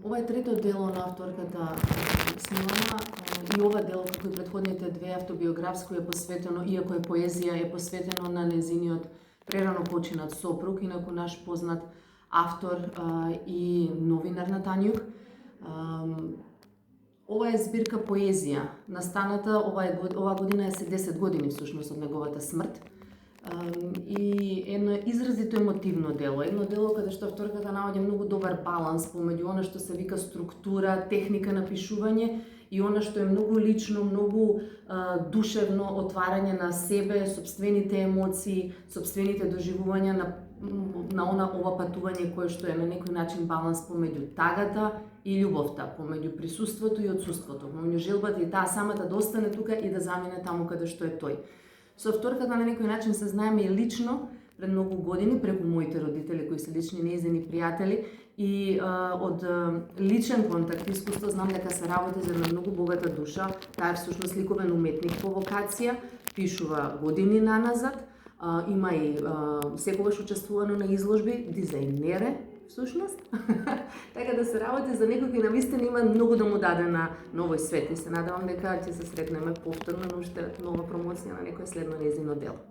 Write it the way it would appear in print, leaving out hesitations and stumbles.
Ова е трето дело на авторката Смилана и ова дело, како и претходните две, автобиографско е посветено, иако е поезија, е посветено на незиниот прерано починат сопруг, инаку наш познат автор и новинар на Танјук. Ова е збирка поезија, настаната ова година е 10 години всушност од неговата смрт. И едно изразито емотивно дело, каде што авторката наоѓа многу добар баланс помеѓу она што се вика структура, техника на пишување и она што е многу лично, многу душевно отварање на себе, сопствените емоции, сопствените доживувања на ова патување кое што е на некој начин баланс помеѓу тагата и љубовта, помеѓу присуството и отсуството, помеѓу желбата и таа самата да остане тука и да замине таму каде што е тој. Со авторката на некој начин се знаеме и лично пред многу години преку моите родители кои се лични нејзини пријатели и од личен контакт и искуство знам дека се работи за една многу богата душа. Таа е всушност ликовен уметник по вокација, пишува години наназад, има и секогаш учествувано на изложби, дизајнере всушност. Така да се работи за некој кој навистина има многу да му даде на овој свет и се надевам дека ќе се сретнеме повторно на уште нова промоција на некој следно нејзино дело.